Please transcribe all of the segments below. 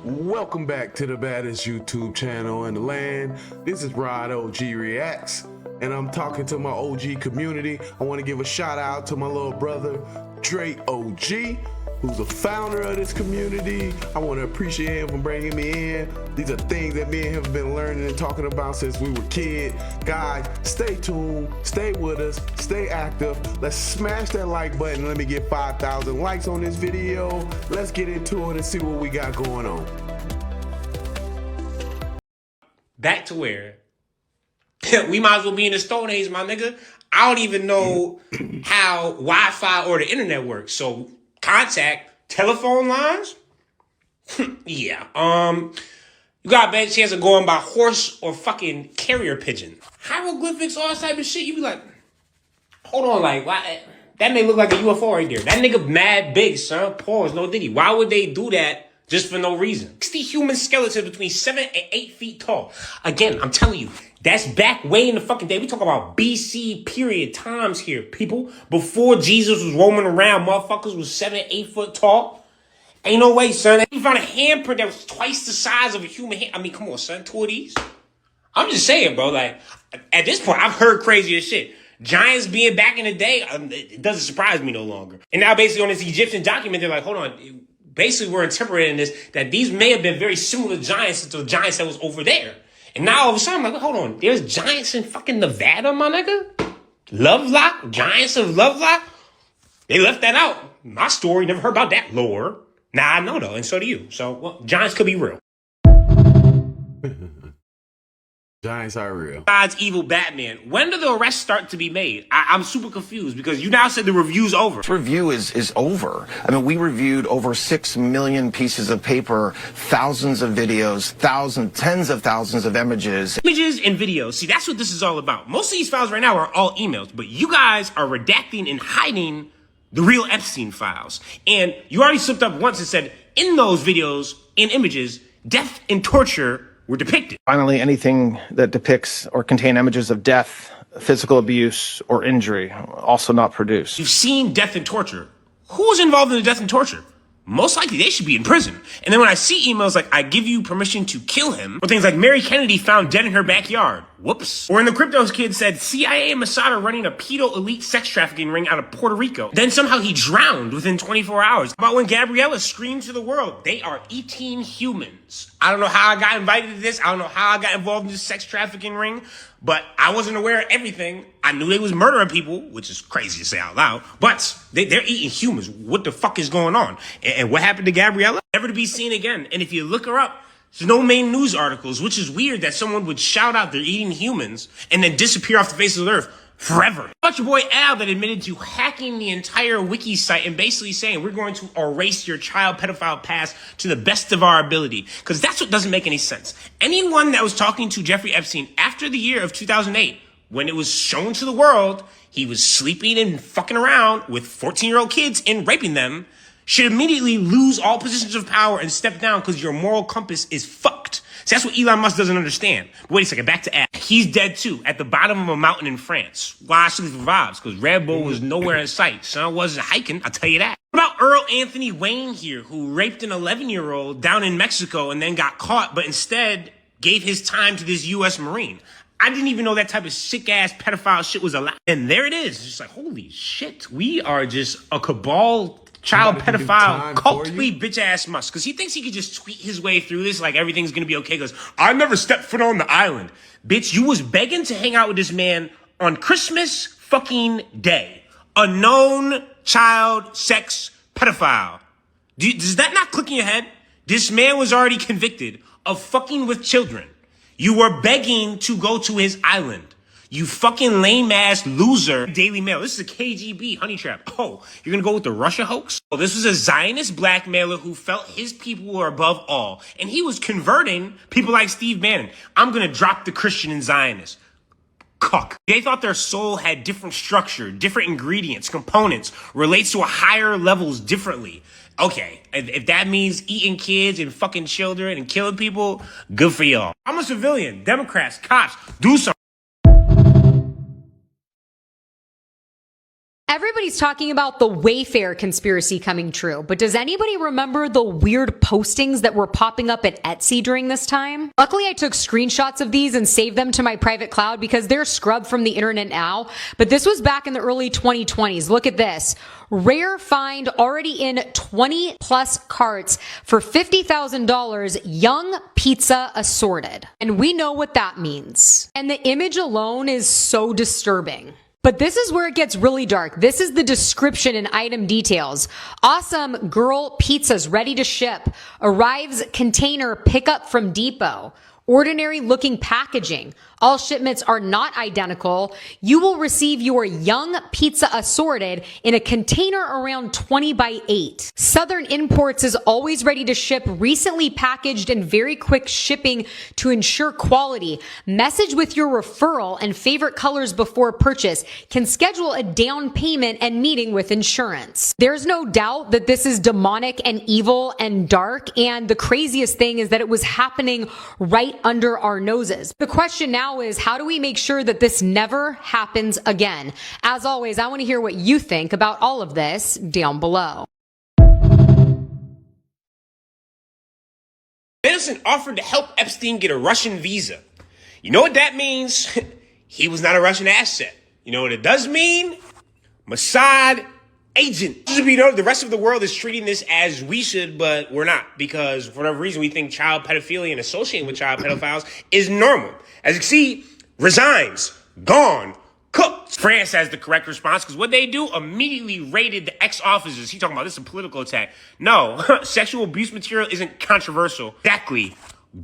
Welcome back to the baddest YouTube channel in the land. This is Rod OG Reacts, and I'm talking to my OG community. I want to give a shout out to my little brother, Drake OG, who's the founder of this community. I want to appreciate him for bringing me in. These are things that me and him have been learning and talking about since we were kids. Guys, stay tuned, stay with us, stay active. Let's smash that like button. Let me get 5,000 likes on this video. Let's get into it and see what we got going on. Back to where we might as well be in the Stone Age, my nigga. I don't even know how Wi-Fi or the internet works. So contact telephone lines. Yeah. You got a bad chance of going by horse or fucking carrier pigeon. Hieroglyphics, all that type of shit. You be like, hold on, like, why? That may look like a UFO right there. That nigga mad big, son. Pause, no diggy. Why would they do that just for no reason? 60 human skeletons between 7 and 8 feet tall. Again, I'm telling you, that's back way in the fucking day. We talk about BC period times here, people. Before Jesus was roaming around, motherfuckers was 7 and 8 foot tall. Ain't no way, son. You found a handprint that was twice the size of a human hand. I mean, come on, son. 2 of these. I'm just saying, bro. Like, at this point, I've heard crazier shit. Giants being back in the day, it doesn't surprise me no longer. And now basically on this Egyptian document, they're like, hold on. Basically, we're interpreting this, that these may have been very similar giants to the giants that was over there. And now all of a sudden, I'm like, hold on. There's giants in fucking Nevada, my nigga? Lovelock? Giants of Lovelock? They left that out. My story, never heard about that lore. Nah, I know though, and so do you. So, well, giants could be real. Giants are real. Besides evil Batman, when do the arrests start to be made? I'm super confused because you now said the review's over. This review is over. I mean, we reviewed over 6 million pieces of paper, thousands of videos, tens of thousands of images. Images and videos. See, that's what this is all about. Most of these files right now are all emails, but you guys are redacting and hiding the real Epstein files. And you already slipped up once and said, in those videos and images, death and torture were depicted. Finally, anything that depicts or contain images of death, physical abuse, or injury, also not produced. You've seen death and torture. Who was involved in the death and torture? Most likely they should be in prison. And then when I see emails like, I give you permission to kill him, or things like Mary Kennedy found dead in her backyard. Whoops. Or in the Cryptos kid said, CIA and Mossad are running a pedo elite sex trafficking ring out of Puerto Rico. Then somehow he drowned within 24 hours. How about when Gabriella screamed to the world, they are eating humans. I don't know how I got invited to this. I don't know how I got involved in this sex trafficking ring, but I wasn't aware of everything. I knew they was murdering people, which is crazy to say out loud, but they're eating humans. What the fuck is going on? And what happened to Gabriella? Never to be seen again. And if you look her up, there's no main news articles, which is weird that someone would shout out they're eating humans and then disappear off the face of the earth forever. But your boy Al that admitted to hacking the entire wiki site and basically saying we're going to erase your child pedophile past to the best of our ability. Because that's what doesn't make any sense. Anyone that was talking to Jeffrey Epstein after the year of 2008, when it was shown to the world he was sleeping and fucking around with 14-year-old kids and raping them, should immediately lose all positions of power and step down because your moral compass is fucked. So that's what Elon Musk doesn't understand. But wait a second, back to Al. He's dead too, at the bottom of a mountain in France. Why actually survives? Because Red Bull was nowhere in sight. Son wasn't hiking, I'll tell you that. What about Earl Anthony Wayne here, who raped an 11-year-old down in Mexico and then got caught, but instead gave his time to this U.S. Marine? I didn't even know that type of sick-ass pedophile shit was allowed. And there it is. It's just like, holy shit. We are just a cabal child pedophile, cultly bitch-ass Musk. Because he thinks he could just tweet his way through this like everything's going to be okay. Because I never stepped foot on the island. Bitch, you was begging to hang out with this man on Christmas fucking day. A known child sex pedophile. Does that not click in your head? This man was already convicted of fucking with children. You were begging to go to his island. You fucking lame-ass loser. Daily Mail. This is a KGB honey trap. Oh, you're gonna go with the Russia hoax? Oh, this was a Zionist blackmailer who felt his people were above all. And he was converting people like Steve Bannon. I'm gonna drop the Christian and Zionist. Cuck. They thought their soul had different structure, different ingredients, components, relates to a higher levels differently. Okay, if that means eating kids and fucking children and killing people, good for y'all. I'm a civilian. Democrats, cops, do something. Everybody Everybody's talking about the Wayfair conspiracy coming true, but does anybody remember the weird postings that were popping up at Etsy during this time? Luckily, I took screenshots of these and saved them to my private cloud because they're scrubbed from the internet now, but this was back in the early 2020s. Look at this. Rare find already in 20 plus carts for $50,000, young pizza assorted. And we know what that means. And the image alone is so disturbing. But this is where it gets really dark. This is the description and item details. Awesome girl pizzas ready to ship. Arrives container pickup from depot. Ordinary looking packaging. All shipments are not identical. You will receive your young pizza assorted in a container around 20 by 8. Southern Imports is always ready to ship, recently packaged and very quick shipping to ensure quality. Message with your referral and favorite colors before purchase. Can schedule a down payment and meeting with insurance. There's no doubt that this is demonic and evil and dark, and the craziest thing is that it was happening right under our noses. The question now is, how do we make sure that this never happens again? As always, I want to hear what you think about all of this down below. Mandelson offered to help Epstein get a Russian visa. You know what that means? He was not a Russian asset. You know what it does mean? Mossad agent. Just so you know, the rest of the world is treating this as we should, but we're not, because for whatever reason we think child pedophilia and associating with child pedophiles is normal. As you can see, resigns, gone, cooked. France has the correct response, because what they do, immediately raided the ex-officers. He talking about this is a political attack. No, sexual abuse material isn't controversial. Exactly.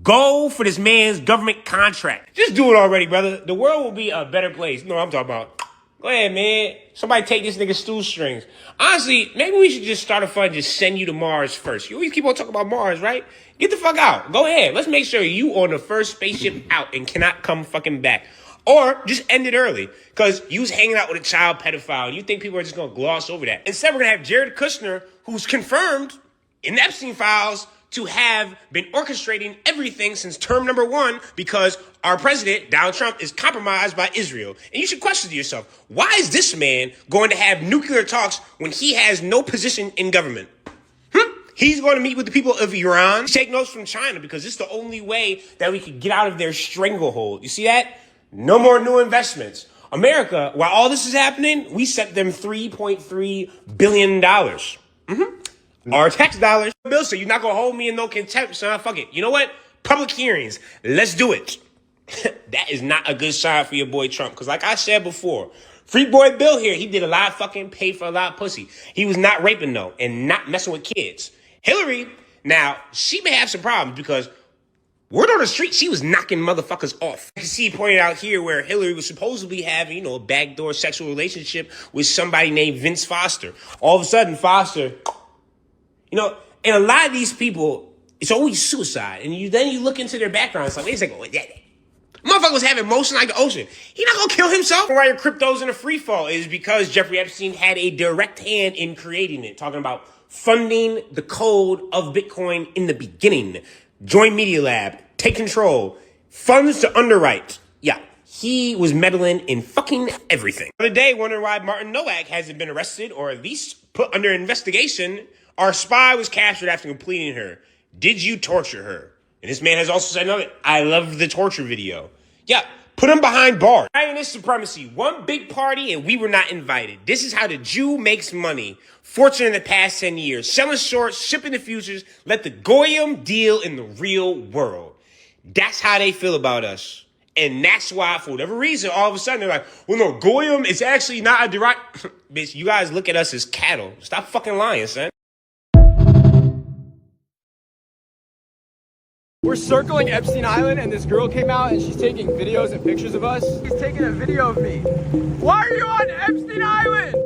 Go for this man's government contract. Just do it already, brother. The world will be a better place. You know what I'm talking about. Go ahead, man. Somebody take this nigga's stool strings. Honestly, maybe we should just start a fund, just send you to Mars first. You always keep on talking about Mars, right? Get the fuck out. Go ahead. Let's make sure you on the first spaceship out and cannot come fucking back. Or just end it early, because you was hanging out with a child pedophile and you think people are just going to gloss over that. Instead, we're going to have Jared Kushner, who's confirmed in the Epstein files to have been orchestrating everything since term number 1, because our president, Donald Trump, is compromised by Israel. And you should question yourself, why is this man going to have nuclear talks when he has no position in government? He's going to meet with the people of Iran, take notes from China, because it's the only way that we can get out of their stranglehold. You see that? No more new investments. America, while all this is happening, we sent them $3.3 billion. Our tax dollars. Bill, so you're not going to hold me in no contempt, son. Fuck it. You know what? Public hearings. Let's do it. That is not a good sign for your boy Trump. Because like I said before, free boy Bill here, he did a lot of fucking pay for a lot of pussy. He was not raping though, and not messing with kids. Hillary, now, she may have some problems because word on the street, she was knocking motherfuckers off. You can see pointed out here where Hillary was supposedly having, a backdoor sexual relationship with somebody named Vince Foster. All of a sudden, Foster, and a lot of these people, it's always suicide. And then you look into their background, it's like, wait a second, motherfucker was having motion like the ocean. He not gonna kill himself? Why your crypto's in a free fall is because Jeffrey Epstein had a direct hand in creating it. Talking about funding the code of Bitcoin in the beginning. Join Media Lab, take control, funds to underwrite. Yeah, he was meddling in fucking everything. The other day, wondering why Martin Nowak hasn't been arrested or at least put under investigation. Our spy was captured after completing her. Did you torture her? And this man has also said another, I love the torture video. Yeah, put him behind bars. Zionist supremacy, one big party and we were not invited. This is how the Jew makes money. Fortune in the past 10 years. Selling shorts, shipping the futures. Let the Goyim deal in the real world. That's how they feel about us. And that's why, for whatever reason, all of a sudden they're like, well, no, Goyim is actually not a direct... Bitch, you guys look at us as cattle. Stop fucking lying, son. We're circling Epstein Island and this girl came out and she's taking videos and pictures of us. She's taking a video of me. Why are you on Epstein Island?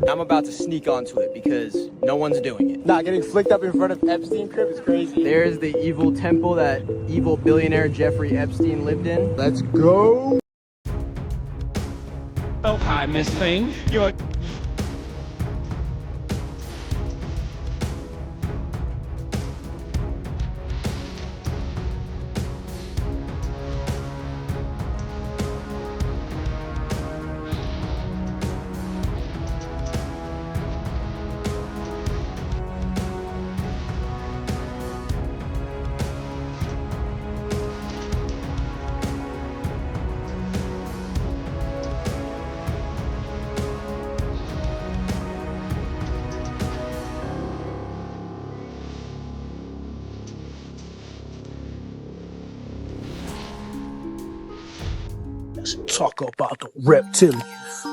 I'm about to sneak onto it because no one's doing it. Not getting flicked up in front of Epstein crib is crazy. There's the evil temple that evil billionaire Jeffrey Epstein lived in. Let's go. Oh, hi, Miss Thing. You're... galaxy. Talk about the reptilians.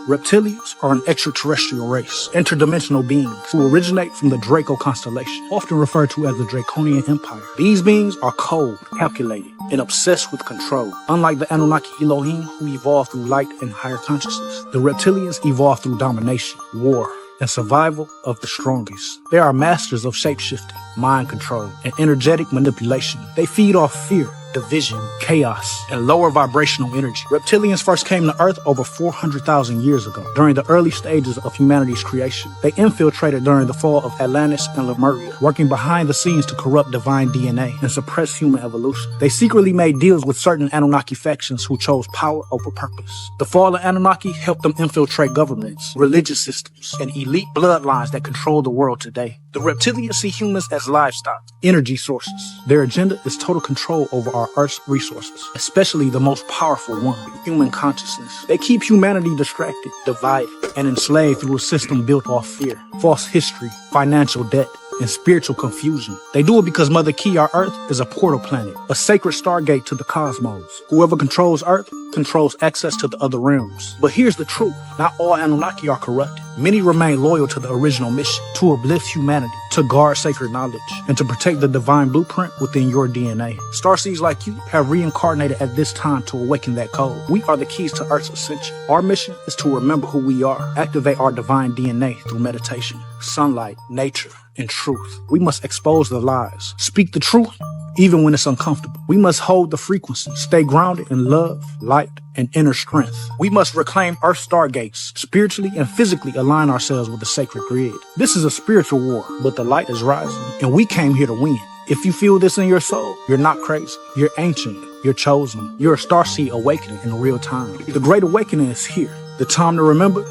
Reptilians are an extraterrestrial race, interdimensional beings who originate from the Draco constellation, often referred to as the Draconian Empire. These beings are cold, calculated, and obsessed with control. Unlike the Anunnaki Elohim, who evolved through light and higher consciousness, the reptilians evolved through domination, war, and survival of the strongest. They are masters of shapeshifting, mind control, and energetic manipulation. They feed off fear, division, chaos, and lower vibrational energy. Reptilians first came to Earth over 400,000 years ago, during the early stages of humanity's creation. They infiltrated during the fall of Atlantis and Lemuria, working behind the scenes to corrupt divine DNA and suppress human evolution. They secretly made deals with certain Anunnaki factions who chose power over purpose. The fallen Anunnaki helped them infiltrate governments, religious systems, and elite bloodlines that control the world today. The reptilians see humans as livestock, energy sources. Their agenda is total control over our Earth's resources, especially the most powerful one, human consciousness. They keep humanity distracted, divided, and enslaved through a system built off fear, false history, financial debt, and spiritual confusion. They do it because Mother Key, our Earth, is a portal planet, a sacred stargate to the cosmos. Whoever controls Earth controls access to the other realms. But here's the truth. Not all Anunnaki are corrupted. Many remain loyal to the original mission, to uplift humanity, to guard sacred knowledge, and to protect the divine blueprint within your DNA. Starseeds like you have reincarnated at this time to awaken that code. We are the keys to Earth's ascension. Our mission is to remember who we are, activate our divine DNA through meditation, sunlight, nature, and truth. We must expose the lies, speak the truth, even when it's uncomfortable. We must hold the frequency, stay grounded in love, light, and inner strength. We must reclaim Earth stargates, spiritually and physically align ourselves with the sacred grid. This is a spiritual war, but the light is rising, and we came here to win. If you feel this in your soul, you're not crazy. You're ancient. You're chosen. You're a starseed awakening in real time. The Great Awakening is here. The time to remember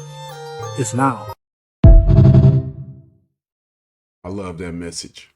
is now. I love that message.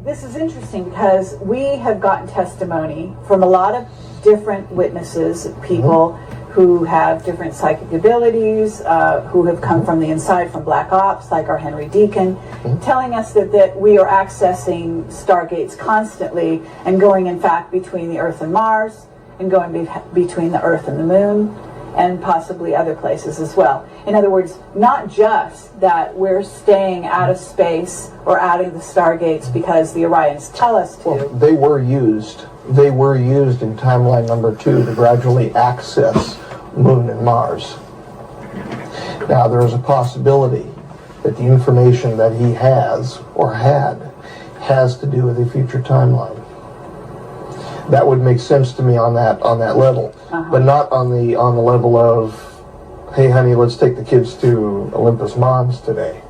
This is interesting because we have gotten testimony from a lot of different witnesses, people who have different psychic abilities, who have come from the inside, from Black Ops, like our Henry Deacon, telling us that we are accessing stargates constantly and going, in fact, between the Earth and Mars and going between the Earth and the Moon, and possibly other places as well. In other words, not just that we're staying out of space or out of the stargates because the Orions tell us to. Well, they were used in timeline number 2 to gradually access Moon and Mars. Now, there is a possibility that the information that he has or has to do with a future timeline. That would make sense to me on that level, but not on the level of, hey honey, let's take the kids to Olympus Mons today.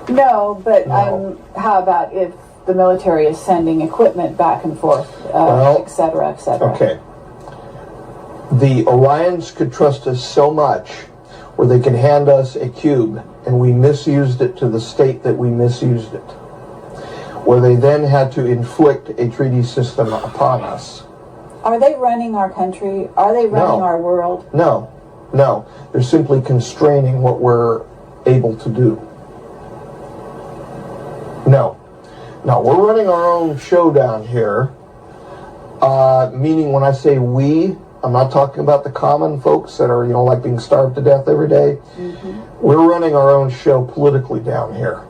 No, but no. How about if the military is sending equipment back and forth, et cetera, et cetera? Okay. The Orions could trust us so much where they could hand us a cube and we misused it to the state that we misused it, where they then had to inflict a treaty system upon us. Are they running our country? Are they running our world? No. They're simply constraining what we're able to do. No, we're running our own show down here, meaning when I say we, I'm not talking about the common folks that are, like being starved to death every day. We're running our own show politically down here.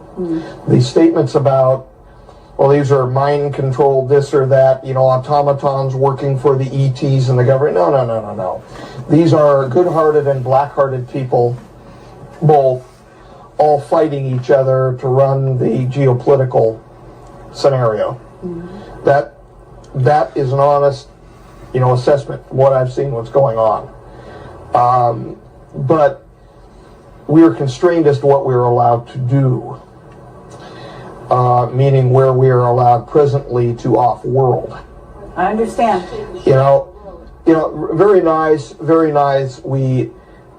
These statements about, well, these are mind-controlled this or that, automatons working for the ETs and the government. No. These are good-hearted and black-hearted people, both, all fighting each other to run the geopolitical scenario. That is an honest, assessment from what I've seen, what's going on. But we are constrained as to what we're allowed to do. Meaning where we are allowed presently to off-world. I understand. Very nice. We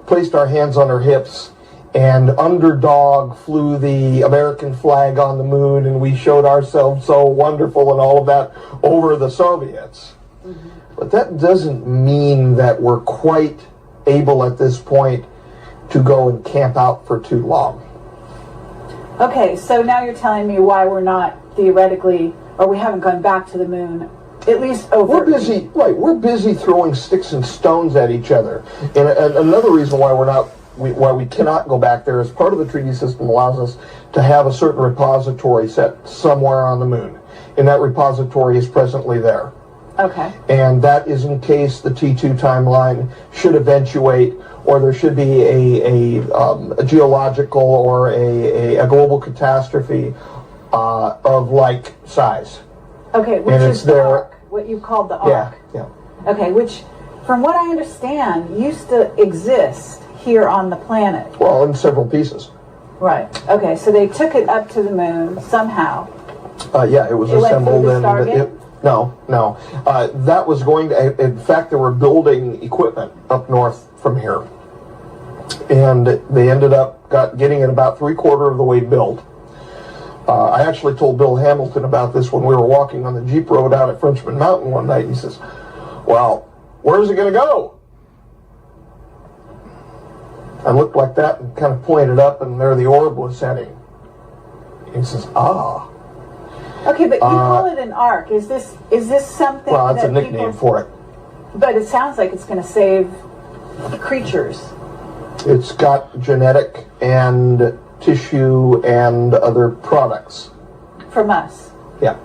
placed our hands on our hips, and Underdog flew the American flag on the moon, and we showed ourselves so wonderful and all of that over the Soviets. But that doesn't mean that we're quite able at this point to go and camp out for too long. Okay, so now you're telling me why we're not theoretically, or we haven't gone back to the moon At least we're busy, right? We're busy throwing sticks and stones at each other. And another reason why why we cannot go back there is part of the treaty system allows us to have a certain repository set somewhere on the moon, and that repository is presently there. Okay. And that is in case the T2 timeline should eventuate, or there should be a geological or a global catastrophe of like size. Okay, which is the arc, what you called the arc. Yeah. Okay, which, from what I understand, used to exist here on the planet. Well, in several pieces. Right. Okay, so they took it up to the moon somehow. Yeah, it was assembled in. No. That was going to. In fact, they were building equipment up north from here, and they ended up getting it about 3/4 of the way built. I actually told Bill Hamilton about this when we were walking on the Jeep road out at Frenchman Mountain one night. He says, "Well, where's it going to go?" I looked like that and kind of pointed up, and there the orb was heading. He says, "Ah." Okay, but you call it an arc. Is this something? Well, that's a nickname for it. But it sounds like it's going to save creatures. It's got genetic and tissue and other products. From us. Yeah.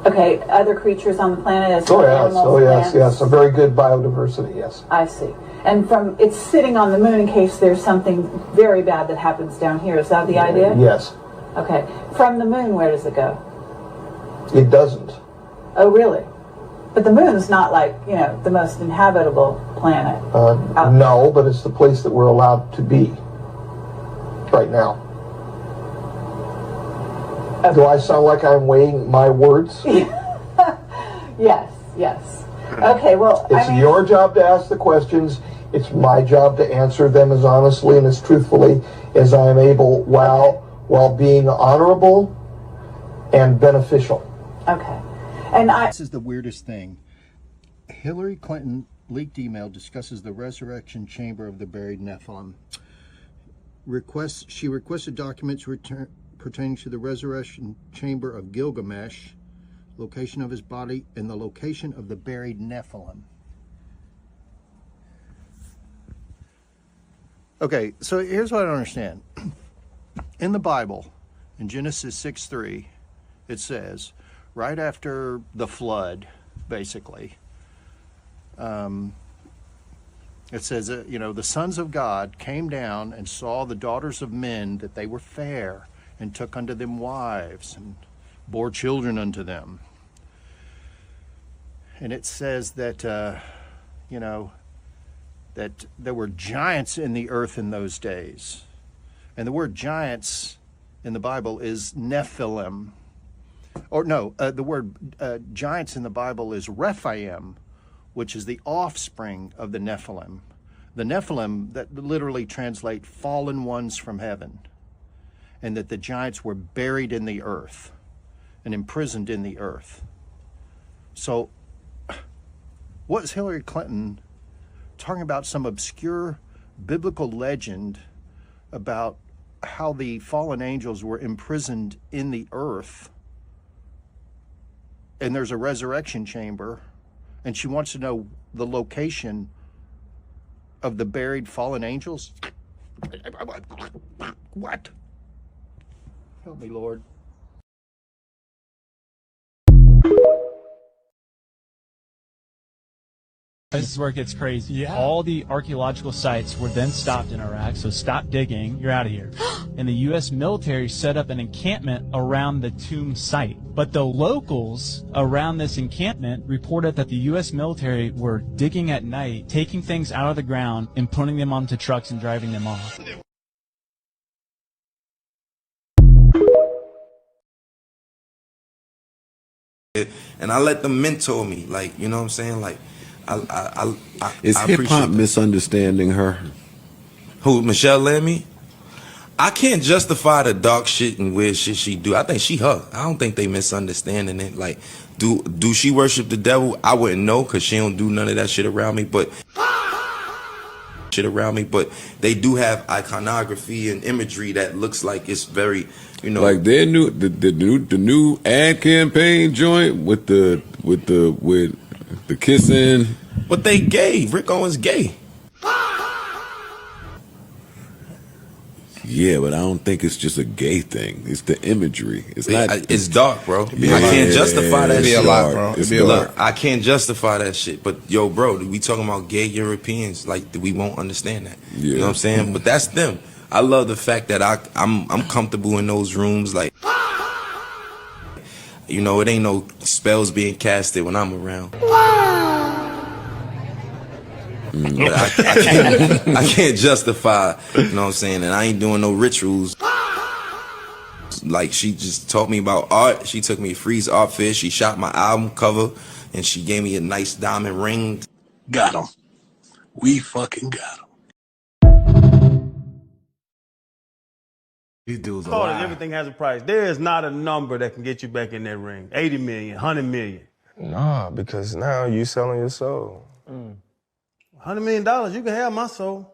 Okay, other creatures on the planet as well. Yes. A very good biodiversity, yes. I see. And it's sitting on the moon in case there's something very bad that happens down here. Is that the idea? Yes. Okay. From the moon, where does it go? It doesn't. Oh, really? But the moon's not like, the most inhabitable planet. No, but it's the place that we're allowed to be right now. Okay. Do I sound like I'm weighing my words? Yes. Okay, well, it's your job to ask the questions. It's my job to answer them as honestly and as truthfully as I am able while being honorable and beneficial. Okay. This is the weirdest thing. Hillary Clinton leaked email discusses the resurrection chamber of the buried Nephilim. She requested documents pertaining to the resurrection chamber of Gilgamesh, location of his body, and the location of the buried Nephilim. Okay, so here's what I don't understand. In the Bible, in Genesis 6:3, it says, right after the flood, basically, it says, the sons of God came down and saw the daughters of men, that they were fair, and took unto them wives, and bore children unto them. And it says that, that there were giants in the earth in those days. And the word giants in the Bible is Nephilim. The word giants in the Bible is Rephaim, which is the offspring of the Nephilim. The Nephilim, that literally translate fallen ones from heaven. And that the giants were buried in the earth and imprisoned in the earth. So, what is Hillary Clinton talking about? Some obscure biblical legend about how the fallen angels were imprisoned in the earth, and there's a resurrection chamber, and she wants to know the location of the buried fallen angels? What? Help me, Lord. This is where it gets crazy. Yeah. All the archaeological sites were then stopped in Iraq, so stop digging, you're out of here. And the U.S. military set up an encampment around the tomb site. But the locals around this encampment reported that the U.S. military were digging at night, taking things out of the ground and putting them onto trucks and driving them off. And I let them mentor me, like, you know what I'm saying? Like, Is hip hop misunderstanding her? Who, Michelle Lemmy? I can't justify the dark shit and weird shit she do. I think she her. I don't think they misunderstanding it. Like, do she worship the devil? I wouldn't know, because she don't do none of that shit around me. But they do have iconography and imagery that looks like it's very, like their new the new ad campaign joint with the with the kissing. But they gay. Rick Owens gay. Yeah, but I don't think it's just a gay thing. It's the imagery. It's not. It's dark, bro. Yeah, I can't justify that it's shit. dark. Bro. It's dark. Look, I can't justify that shit. But yo, bro, we talking about gay Europeans, like we won't understand that. Yeah. You know what I'm saying? But that's them. I love the fact that I'm comfortable in those rooms. Like, you know, it ain't no spells being casted when I'm around. But I can't justify, you know what I'm saying, and I ain't doing no rituals. Like, she just taught me about art. She took me to Freeze Art Fair. She shot my album cover, and she gave me a nice diamond ring. Got him. We fucking got him. These dudes As far as everything has a price, there is not a number that can get you back in that ring. 80 million, 100 million. Nah, because now you selling your soul. $100 million, you can have my soul.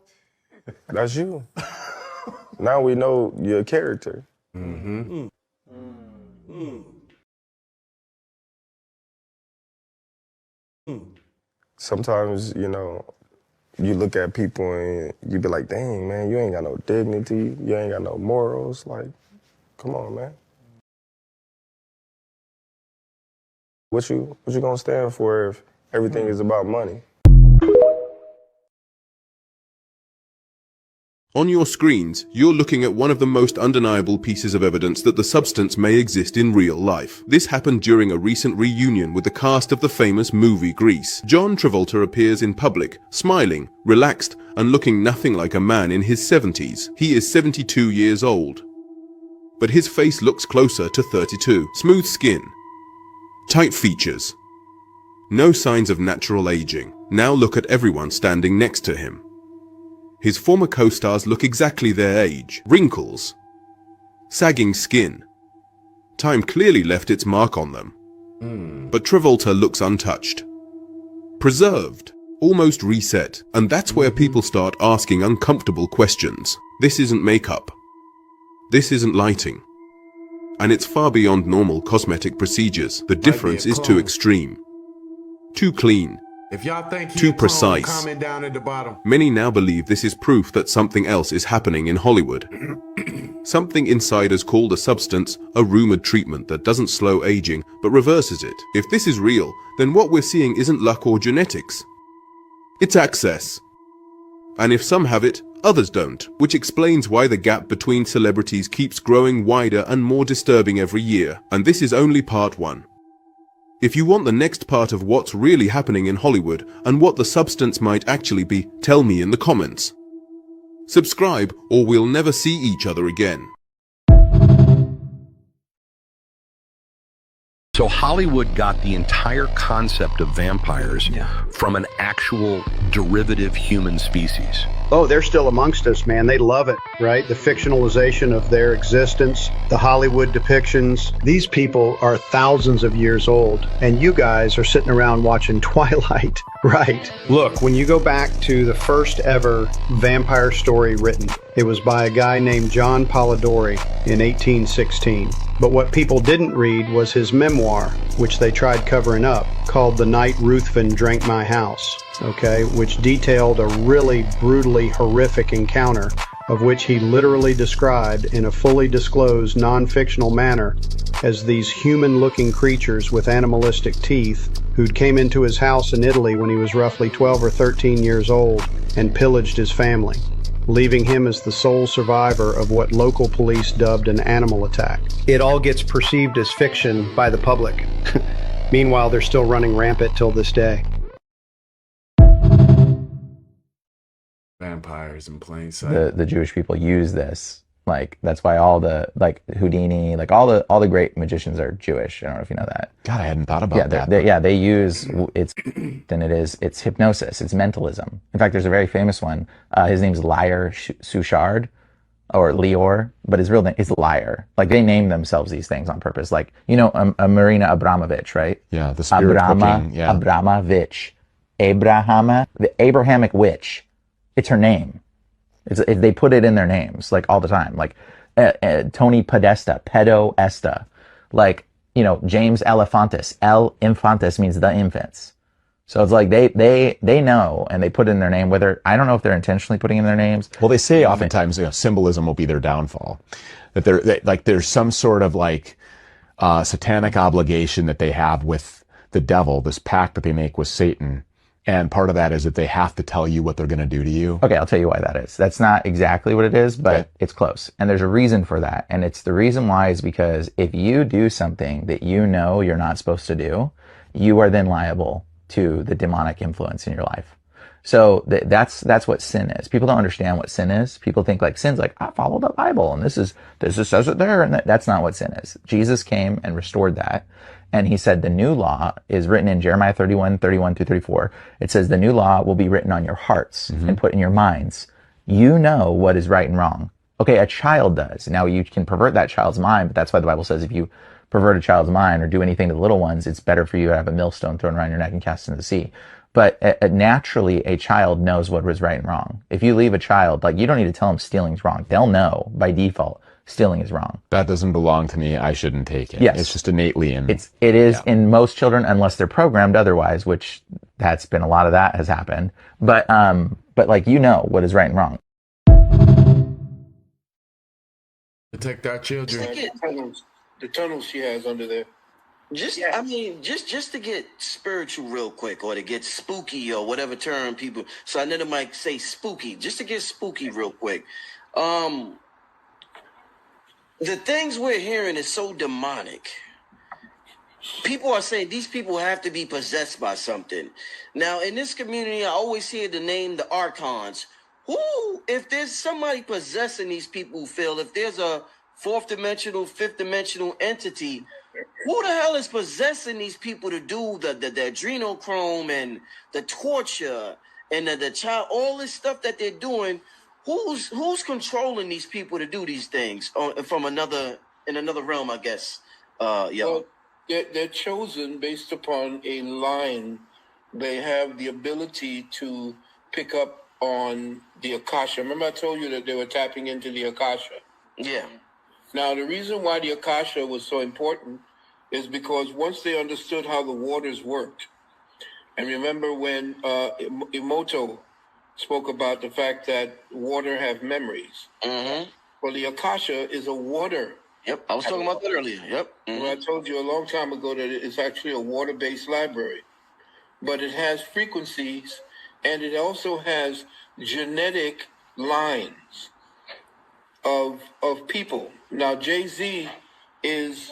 That's you. Now we know your character. Sometimes, you know, you look at people and you be like, dang, man, you ain't got no dignity. You ain't got no morals. Like, come on, man. What you gonna stand for if everything is about money? On your screens, you're looking at one of the most undeniable pieces of evidence that the substance may exist in real life. This happened during a recent reunion with the cast of the famous movie Grease. John Travolta appears in public, smiling, relaxed, and looking nothing like a man in his 70s. He is 72 years old. But his face looks closer to 32. Smooth skin, tight features, no signs of natural aging. Now look at everyone standing next to him. His former co-stars look exactly their age. Wrinkles, sagging skin. Time clearly left its mark on them. But Travolta looks untouched. Preserved, almost reset. And that's where people start asking uncomfortable questions. This isn't makeup. This isn't lighting. And it's far beyond normal cosmetic procedures. The difference is too extreme. Too clean. If y'all think too precise. Comment down at the bottom. Many now believe this is proof that something else is happening in Hollywood. Something insiders call the substance a rumored treatment that doesn't slow aging but reverses it. If this is real, then what we're seeing isn't luck or genetics. It's access. And if some have it, others don't, which explains why the gap between celebrities keeps growing wider and more disturbing every year. And this is only part one. If you want the next part of what's really happening in Hollywood and what the substance might actually be, tell me in the comments. Subscribe or we'll never see each other again. So Hollywood got the entire concept of vampires from an actual derivative human species. Oh, they're still amongst us, man. They love it, right? The fictionalization of their existence, the Hollywood depictions. These people are thousands of years old, and you guys are sitting around watching Twilight, right? Look, when you go back to the first ever vampire story written, it was by a guy named John Polidori in 1816. But what people didn't read was his memoir, which they tried covering up, called The Night Ruthven Drank My House, okay, which detailed a really brutally horrific encounter of which he literally described in a fully disclosed non-fictional manner as these human-looking creatures with animalistic teeth who'd came into his house in Italy when he was roughly 12 or 13 years old and pillaged his family, leaving him as the sole survivor of what local police dubbed an animal attack. It all gets perceived as fiction by the public. Meanwhile, they're still running rampant till this day. Vampires in plain sight. The Jewish people use this. Like, that's why all the, like, Houdini, like all the great magicians are Jewish. I don't know if you know that. God, I hadn't thought about that. They use, it's hypnosis, it's mentalism. In fact, there's a very famous one. His name's Liar Suchard, or Lior, but his real name is Liar. Like, they name themselves these things on purpose. Like, you know, Marina Abramovich, right? Yeah, the spirit cooking, yeah. Abramovich. The Abrahamic witch. It's her name. They put it in their names, like, all the time. Like, Tony Podesta, Pedo Esta. Like, James Elephantis. El Infantis means the infants. So it's like they know, and they put in their name, whether, I don't know if they're intentionally putting in their names. Well, they say oftentimes symbolism will be their downfall. That there's some sort of satanic obligation that they have with the devil, this pact that they make with Satan. And part of that is that they have to tell you what they're going to do to you. Okay, I'll tell you why that is. That's not exactly what it is, but it's close. And there's a reason for that. And it's the reason why is because if you do something that you know you're not supposed to do, you are then liable to the demonic influence in your life. So that's what sin is. People don't understand what sin is. People think sin's I follow the Bible and this says it there, and that's not what sin is. Jesus came and restored that. And he said the new law is written in Jeremiah 31 through 34. It says the new law will be written on your hearts and put in your minds. You know what is right and wrong. Okay, a child does. Now you can pervert that child's mind, but that's why the Bible says if you pervert a child's mind or do anything to the little ones, it's better for you to have a millstone thrown around your neck and cast into the sea. But naturally, a child knows what was right and wrong. If you leave a child, you don't need to tell them stealing's wrong. They'll know by default stealing is wrong. That doesn't belong to me. I shouldn't take it. Yes. It's just innately in. It is in most children, unless they're programmed otherwise, which that's been a lot of that has happened. But what is right and wrong. Protect our children. The tunnels she has under there. Just to get spiritual real quick, or to get spooky, or whatever term people. So I never might say spooky. Just to get spooky real quick. The things we're hearing is so demonic. People are saying these people have to be possessed by something. Now, in this community, I always hear the name the archons. If there's somebody possessing these people, Phil, if there's a fourth dimensional, fifth dimensional entity, who the hell is possessing these people to do the adrenochrome and the torture and the child, all this stuff that they're doing? Who's controlling these people to do these things from another realm, I guess? Well, they're chosen based upon a line. They have the ability to pick up on the Akasha. Remember I told you that they were tapping into the Akasha? Yeah. Now, the reason why the Akasha was so important is because once they understood how the waters worked, and remember when Emoto spoke about the fact that water have memories. Mm-hmm. Well, the Akasha is a water. Yep, I was talking about that earlier. Yep. Well, I told you a long time ago that it's actually a water-based library. But it has frequencies, and it also has genetic lines of people. Now, Jay-Z is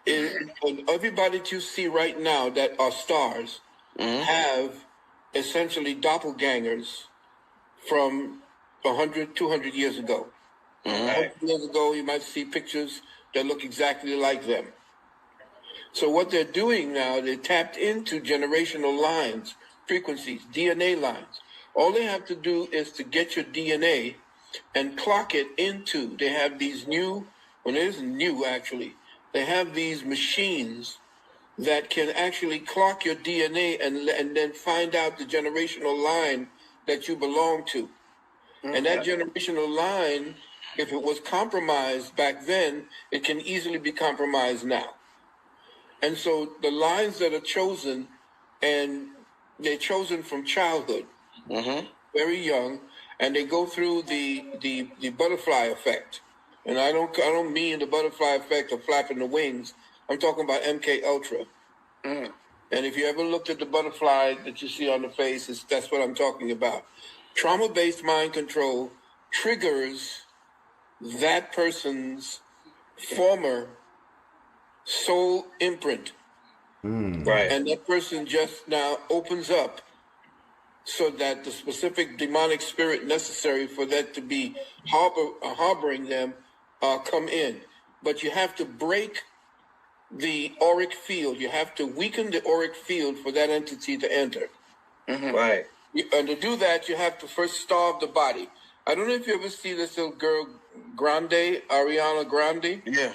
everybody that you see right now that are stars have essentially doppelgangers from 100, 200 years ago. 100 years ago, you might see pictures that look exactly like them. So what they're doing now, they tapped into generational lines, frequencies, DNA lines. All they have to do is to get your DNA and clock it into, they have these new, well, it isn't new actually, they have these machines that can actually clock your DNA and then find out the generational line that you belong to. And that generational line, if it was compromised back then, it can easily be compromised now. And so the lines that are chosen, and they're chosen from childhood, very young, and they go through the butterfly effect. And I don't mean the butterfly effect of flapping the wings. I'm talking about MK Ultra. And if you ever looked at the butterfly that you see on the face, that's what I'm talking about. Trauma-based mind control triggers that person's former soul imprint. Right. And that person just now opens up so that the specific demonic spirit necessary for that to be harboring them come in. But you have to break the auric field. You have to weaken the auric field for that entity to enter. Right. And to do that, you have to first starve the body. I don't know if you ever see this little girl, Ariana Grande. Yeah.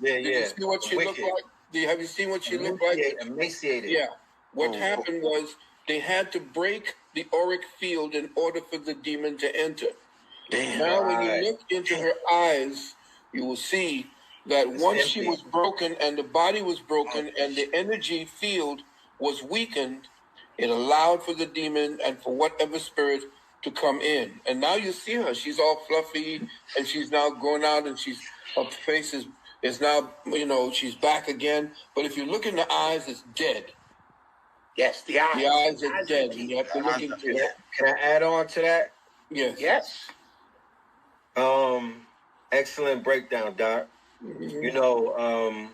Did you see what she looked like? Have you seen what she looked like? Emaciated. Yeah. What happened was they had to break the auric field in order for the demon to enter. Damn. Now, when you look into her eyes, you will see that once she was broken and the body was broken and the energy field was weakened, it allowed for the demon and for whatever spirit to come in. And now you see her. She's all fluffy and she's now going out and her face is now, she's back again. But if you look in the eyes, it's dead. Yes, the eyes. The eyes are dead. You have to look into it. Can I add on to that? Yes. Yes. Excellent breakdown, Doc. Mm-hmm.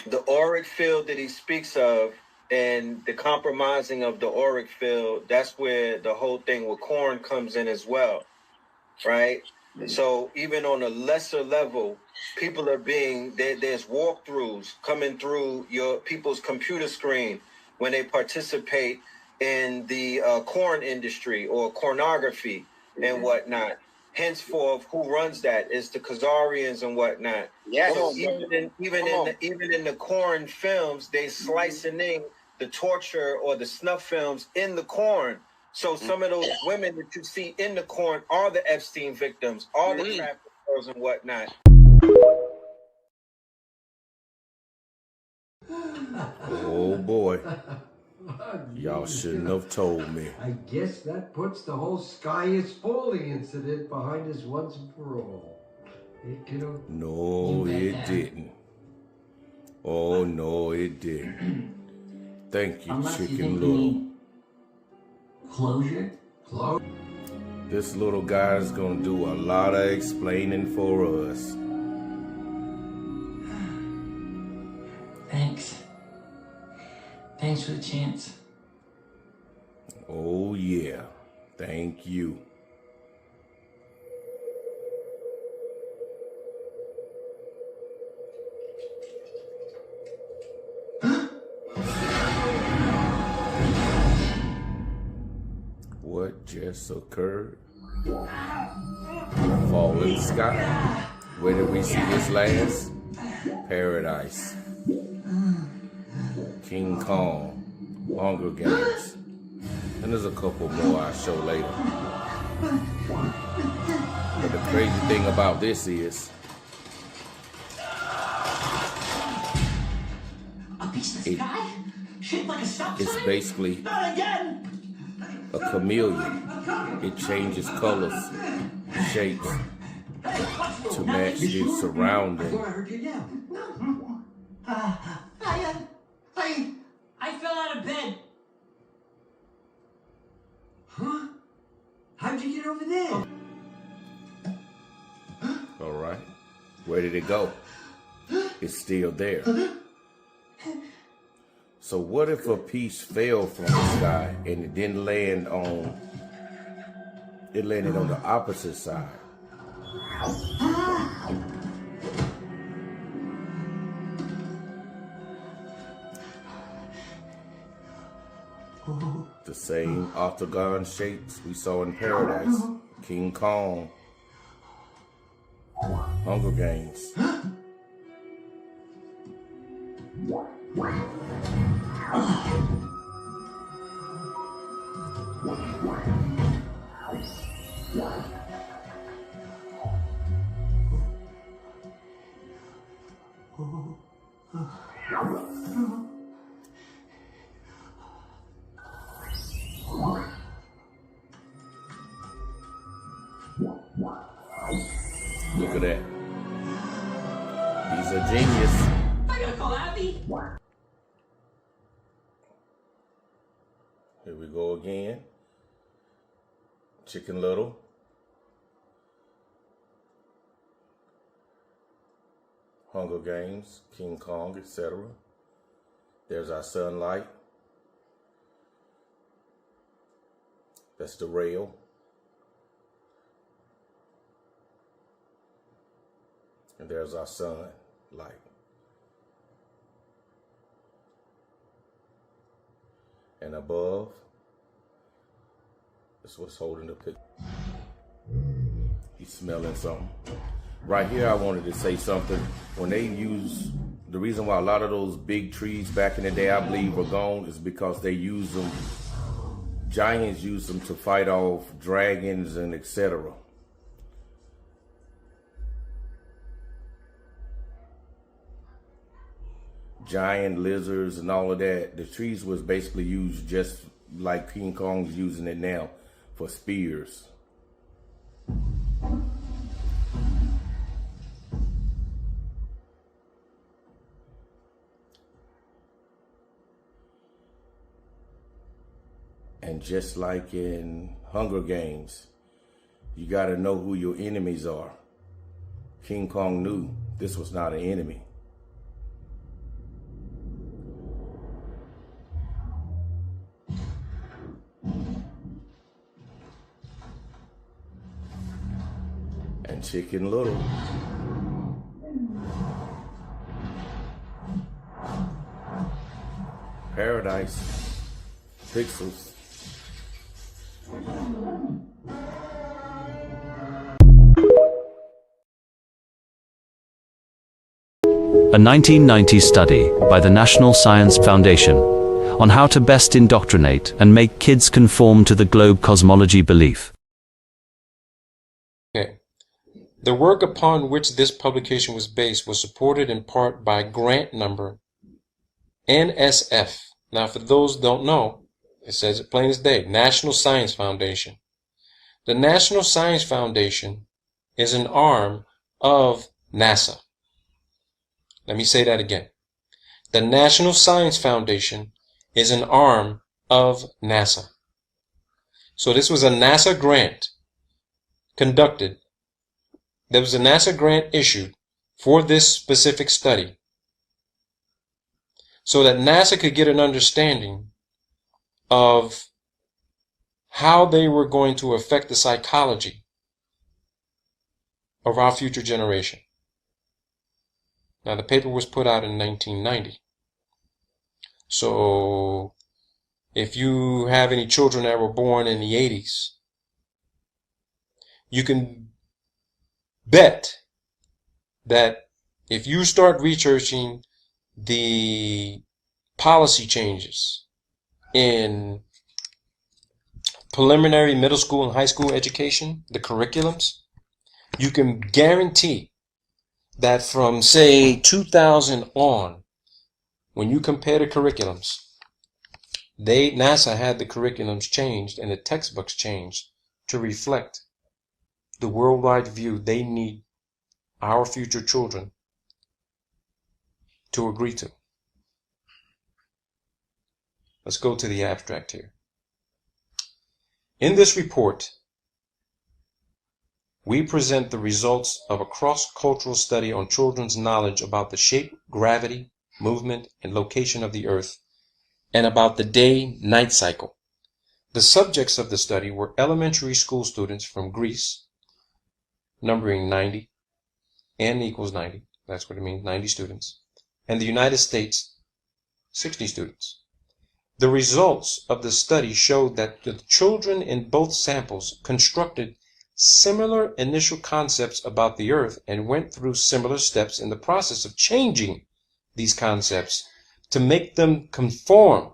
The auric field that he speaks of and the compromising of the auric field, that's where the whole thing with corn comes in as well, right? Mm-hmm. So even on a lesser level, people are there's walkthroughs coming through your people's computer screen when they participate in the corn industry or cornography and whatnot. Henceforth, who runs that is the Khazarians and whatnot. Yes. So even in the corn films, they slicing in the torture or the snuff films in the corn. So some of those women that you see in the corn are the Epstein victims, are the trafficked girls and whatnot. Oh boy. Y'all shouldn't have told me. I guess that puts the whole Sky is Falling incident behind us once and for all. It could have... No, it didn't. Oh, no, it didn't. Thank you, Chicken Little. Closure? This little guy's gonna do a lot of explaining for us. Thanks. Thanks for the chance. Oh, yeah. Thank you. What just occurred? Fallen sky. Where did we see this last? Paradise. King Kong. Hunger Games. And there's a couple more I'll show later. But the crazy thing about this is A piece of the sky? Shaped like a stop it's sign? basically Not again! a chameleon. It changes colors, shapes to match its surrounding. I heard you yell. I fell out of bed. Huh? How'd you get over there? All right. Where did it go? It's still there. So what if a piece fell from the sky and it didn't land on, it landed on the opposite side? The same octagon shapes we saw in Paradise, King Kong, Hunger Games. Look at that. He's a genius. I gotta call Abby. Here we go again. Chicken Little. Hunger Games, King Kong, etc. There's our sunlight. That's the rail. And there's our sunlight. And above, that's what's holding the picture. He's smelling something. Right here, I wanted to say something. When they use, the reason why a lot of those big trees back in the day, I believe, were gone is because they use them, giants use them to fight off dragons and etc. giant lizards and all of that. The trees was basically used just like King Kong's using it now for spears. And just like in Hunger Games, you gotta know who your enemies are. King Kong knew this was not an enemy. And Chicken Little. Paradise. Pixels. A 1990 study by the National Science Foundation on how to best indoctrinate and make kids conform to the globe cosmology belief. Okay. The work upon which this publication was based was supported in part by grant number NSF. Now, for those who don't know, it says it plain as day, National Science Foundation. The National Science Foundation is an arm of NASA. Let me say that again. The National Science Foundation is an arm of NASA. So this was a NASA grant conducted. There was a NASA grant issued for this specific study so that NASA could get an understanding of how they were going to affect the psychology of our future generation. Now, the paper was put out in 1990. So, if you have any children that were born in the 80s, you can bet that if you start researching the policy changes in preliminary middle school and high school education, the curriculums, you can guarantee that from, say, 2000 on, when you compare the curriculums, NASA had the curriculums changed and the textbooks changed to reflect the worldwide view they need our future children to agree to. Let's go to the abstract here. In this report, we present the results of a cross-cultural study on children's knowledge about the shape, gravity, movement, and location of the Earth, and about the day-night cycle. The subjects of the study were elementary school students from Greece, numbering 90, n equals 90, that's what it means, 90 students, and the United States, 60 students. The results of the study showed that the children in both samples constructed similar initial concepts about the Earth and went through similar steps in the process of changing these concepts to make them conform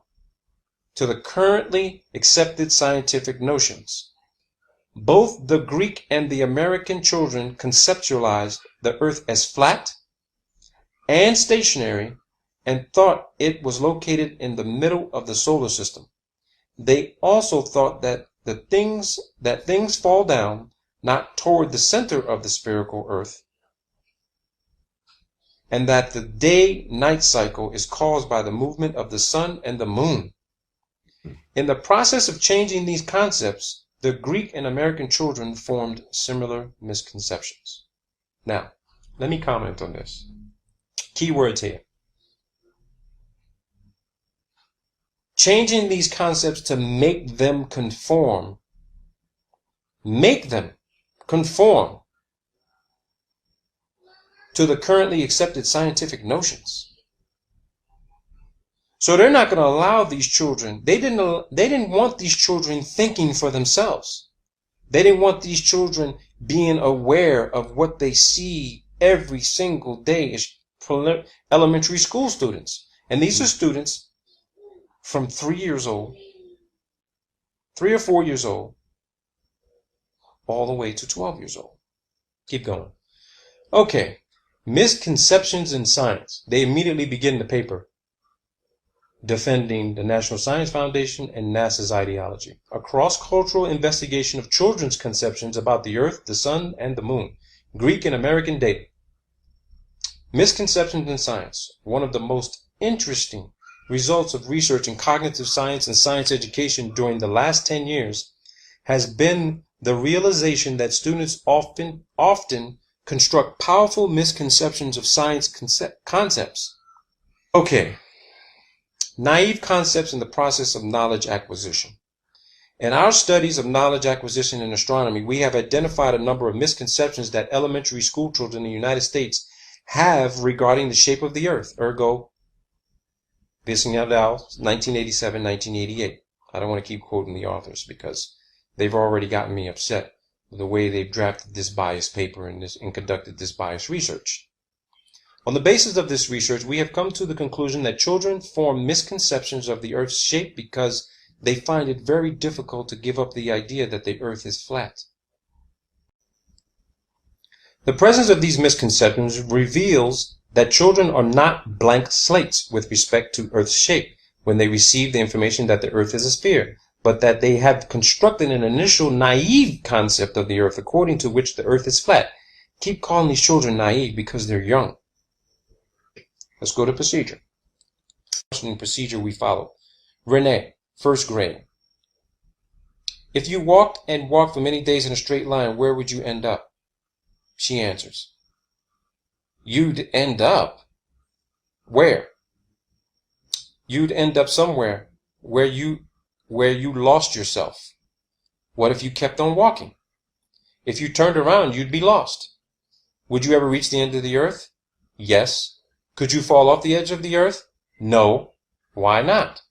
to the currently accepted scientific notions. Both the Greek and the American children conceptualized the Earth as flat and stationary and thought it was located in the middle of the solar system. They also thought that things fall down not toward the center of the spherical Earth, and that the day-night cycle is caused by the movement of the sun and the moon. In the process of changing these concepts, the Greek and American children formed similar misconceptions. Now, let me comment on this. Key words here. Changing these concepts to make them conform. Make them conform to the currently accepted scientific notions. So they're not going to allow these children, they didn't want these children thinking for themselves. They didn't want these children being aware of what they see every single day as elementary school students. And these are students from 3 years old, 3 or 4 years old, all the way to 12 years old. Keep going. Okay, Misconceptions in science. They immediately begin the paper defending the National Science Foundation and NASA's ideology. A cross-cultural investigation of children's conceptions about the Earth, the Sun, and the Moon. Greek and American data. Misconceptions in science. One of the most interesting results of research in cognitive science and science education during the last 10 years has been the realization that students often construct powerful misconceptions of science concepts. Okay. Naive concepts in the process of knowledge acquisition. In our studies of knowledge acquisition in astronomy, we have identified a number of misconceptions that elementary school children in the United States have regarding the shape of the Earth. Ergo, Bissignac, 1987, 1988. I don't want to keep quoting the authors because they've already gotten me upset with the way they've drafted this biased paper and conducted this biased research. On the basis of this research, we have come to the conclusion that children form misconceptions of the Earth's shape because they find it very difficult to give up the idea that the Earth is flat. The presence of these misconceptions reveals that children are not blank slates with respect to Earth's shape when they receive the information that the Earth is a sphere, but that they have constructed an initial naive concept of the Earth according to which the Earth is flat. Keep calling these children naive because they're young. Let's go to procedure. Procedure we follow. Renee, first grade. If you walked and walked for many days in a straight line, where would you end up? She answers. You'd end up? Where? You'd end up somewhere where you lost yourself. What if you kept on walking? If you turned around, you'd be lost. Would you ever reach the end of the Earth? Yes. Could you fall off the edge of the Earth? No. Why not?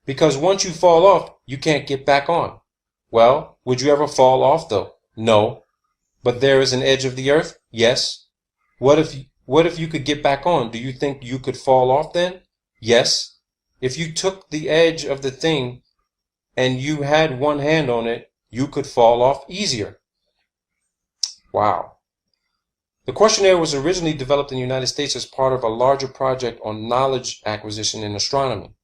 Because once you fall off, you can't get back on. Well, would you ever fall off though? No. But there is an edge of the Earth? Yes. What if you could get back on? Do you think you could fall off then? Yes. If you took the edge of the thing and you had one hand on it, you could fall off easier. Wow. The questionnaire was originally developed in the United States as part of a larger project on knowledge acquisition in astronomy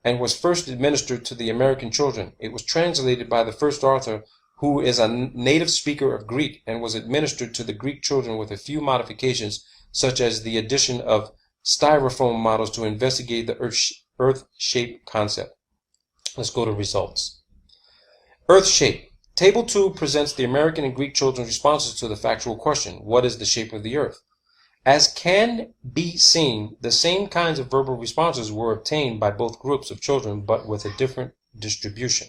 and was first administered to the American children. It was translated by the first author, who is a native speaker of Greek, and was administered to the Greek children with a few modifications, such as the addition of styrofoam models to investigate the Earth shape concept. Let's go to results. Earth shape. Table 2 presents the American and Greek children's responses to the factual question, what is the shape of the Earth? As can be seen, the same kinds of verbal responses were obtained by both groups of children, but with a different distribution.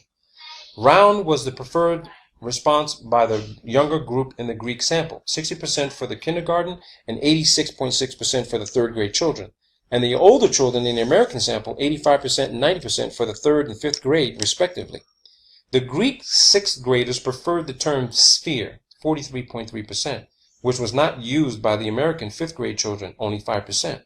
Round was the preferred response by the younger group in the Greek sample, 60% for the kindergarten and 86.6% for the third grade children, and the older children in the American sample, 85% and 90% for the third and fifth grade, respectively. The Greek sixth graders preferred the term sphere, 43.3%, which was not used by the American fifth grade children, only 5%.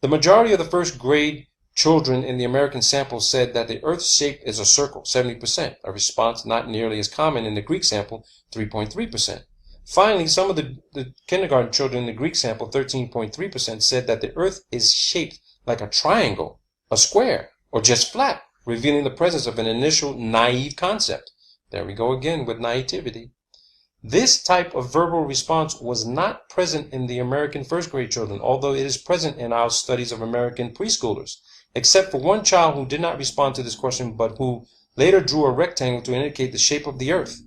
The majority of the first grade children in the American sample said that the Earth's shape is a circle, 70%, a response not nearly as common in the Greek sample, 3.3%. Finally, some of the kindergarten children in the Greek sample, 13.3%, said that the Earth is shaped like a triangle, a square, or just flat, revealing the presence of an initial naive concept. There we go again with naivety. This type of verbal response was not present in the American first grade children, although it is present in our studies of American preschoolers, except for one child who did not respond to this question, but who later drew a rectangle to indicate the shape of the Earth.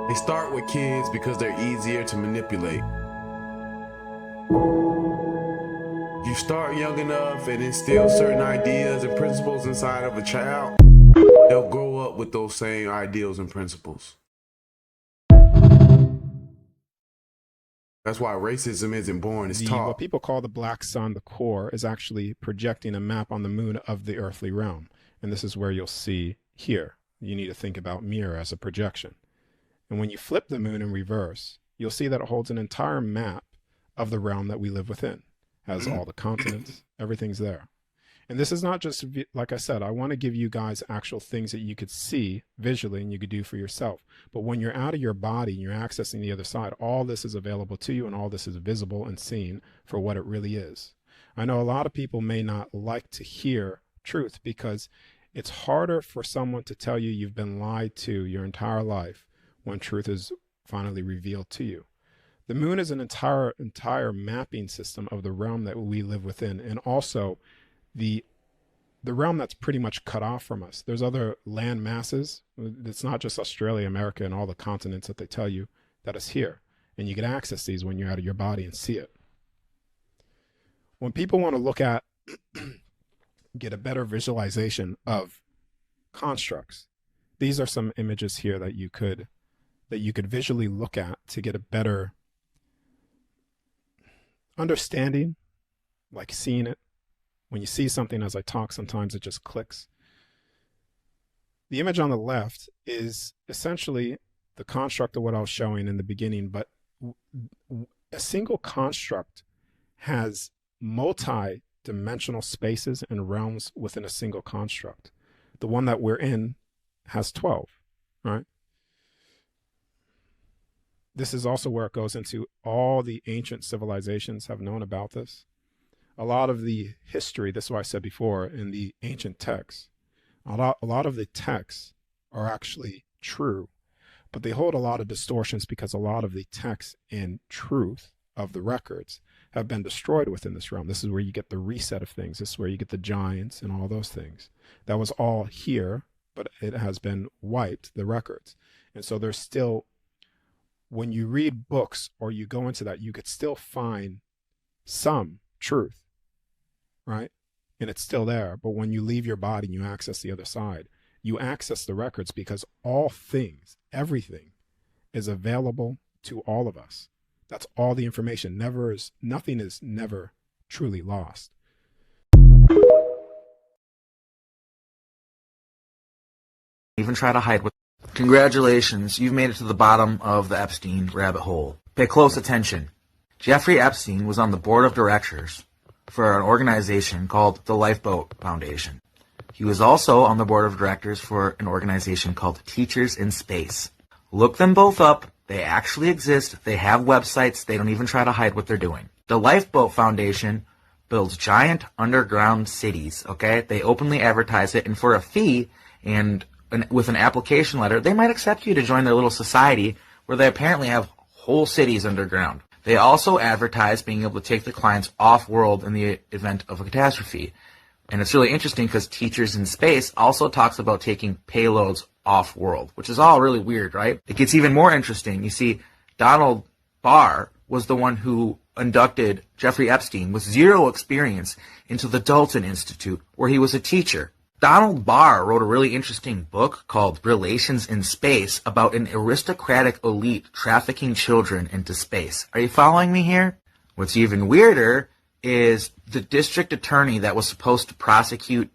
They start with kids because they're easier to manipulate. You start young enough and instill certain ideas and principles inside of a child, they'll grow up with those same ideals and principles. That's why racism isn't born, it's taught. What people call the black sun, the core, is actually projecting a map on the moon of the earthly realm. And this is where you'll see here. You need to think about mirror as a projection. And when you flip the moon in reverse, you'll see that it holds an entire map of the realm that we live within. Has all the continents, everything's there. And this is not just, like I said, I want to give you guys actual things that you could see visually and you could do for yourself. But when you're out of your body and you're accessing the other side, all this is available to you and all this is visible and seen for what it really is. I know a lot of people may not like to hear truth because it's harder for someone to tell you you've been lied to your entire life when truth is finally revealed to you. The moon is an entire mapping system of the realm that we live within, and also the realm that's pretty much cut off from us. There's other land masses. It's not just Australia, America, and all the continents that they tell you that is here. And you can access these when you're out of your body and see it. When people want to look at, get a better visualization of constructs, these are some images here that you could visually look at to get a better understanding, like seeing it. When you see something as I talk, sometimes it just clicks. The image on the left is essentially the construct of what I was showing in the beginning, but a single construct has multi-dimensional spaces and realms within a single construct. The one that we're in has 12, right? This is also where it goes into all the ancient civilizations have known about this. A lot of the history, this is what I said before, in the ancient texts, a lot of the texts are actually true, but they hold a lot of distortions because a lot of the texts and truth of the records have been destroyed within this realm. This is where you get the reset of things. This is where you get the giants and all those things. That was all here, but it has been wiped, the records. And so there's still, when you read books or you go into that, you could still find some truth, right? And it's still there. But when you leave your body and you access the other side, you access the records because all things, everything is available to all of us. That's all the information. Nothing is never truly lost. Even try to hide what. Congratulations, you've made it to the bottom of the Epstein rabbit hole. Pay close attention. Jeffrey Epstein was on the board of directors for an organization called the Lifeboat Foundation. He was also on the board of directors for an organization called Teachers in Space. Look them both up. They actually exist. They have websites. They don't even try to hide what they're doing. The Lifeboat Foundation builds giant underground cities, okay? They openly advertise it, and for a fee and with an application letter, they might accept you to join their little society where they apparently have whole cities underground. They also advertise being able to take the clients off-world in the event of a catastrophe. And it's really interesting because Teachers in Space also talks about taking payloads off-world, which is all really weird, right? It gets even more interesting. You see, Donald Barr was the one who inducted Jeffrey Epstein with zero experience into the Dalton Institute, where he was a teacher. Donald Barr wrote a really interesting book called Relations in Space about an aristocratic elite trafficking children into space. Are you following me here? What's even weirder is the district attorney that was supposed to prosecute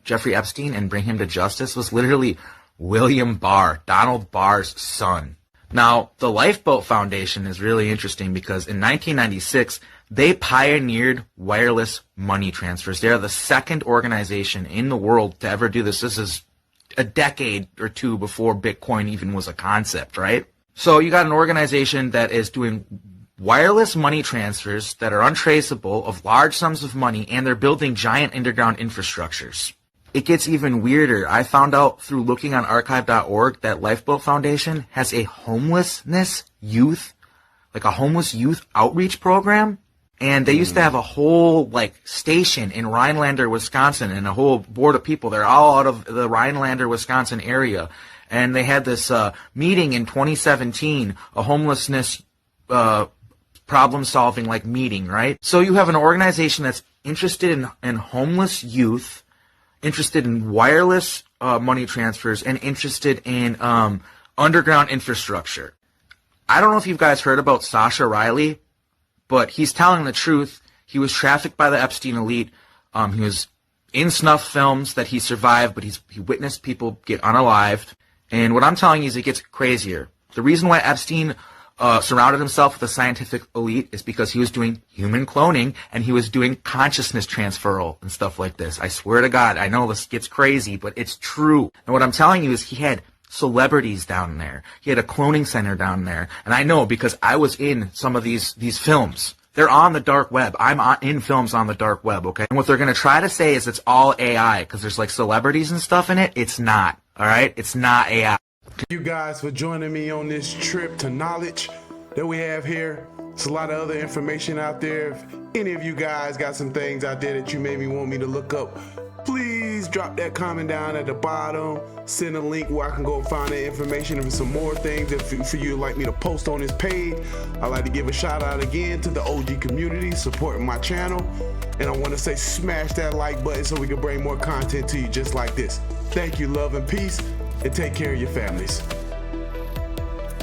Jeffrey Epstein and bring him to justice was literally William Barr, Donald Barr's son. Now, the Lifeboat Foundation is really interesting because in 1996, they pioneered wireless money transfers. They are the second organization in the world to ever do this. This is a decade or two before Bitcoin even was a concept, right? So you got an organization that is doing wireless money transfers that are untraceable of large sums of money, and they're building giant underground infrastructures. It gets even weirder. I found out through looking on archive.org that Lifeboat Foundation has a homeless youth outreach program. And they used to have a whole station in Rhinelander, Wisconsin, and a whole board of people. They're all out of the Rhinelander, Wisconsin area. And they had this meeting in 2017, a homelessness problem-solving meeting, right? So you have an organization that's interested in homeless youth, interested in wireless money transfers, and interested in underground infrastructure. I don't know if you guys heard about Sasha Riley, but he's telling the truth. He was trafficked by the Epstein elite. He was in snuff films that he survived, but he witnessed people get unalived. And what I'm telling you is it gets crazier. The reason why Epstein surrounded himself with a scientific elite is because he was doing human cloning and he was doing consciousness transferal and stuff like this. I swear to God, I know this gets crazy, but it's true. And what I'm telling you is he had celebrities down there. He had a cloning center down there. And I know because I was in some of these films. They're on the dark web. I'm in films on the dark web, okay? And what they're going to try to say is it's all AI because there's like celebrities and stuff in it. It's not, all right? It's not AI. Thank you guys for joining me on this trip to knowledge that we have here. There's a lot of other information out there. If any of you guys got some things out there that you maybe want me to look up, please drop that comment down at the bottom. Send a link where I can go find that information and some more things that for you like me to post on this page. I'd like to give a shout out again to the OG community supporting my channel. And I want to say smash that like button so we can bring more content to you just like this. Thank you, love and peace, and take care of your families.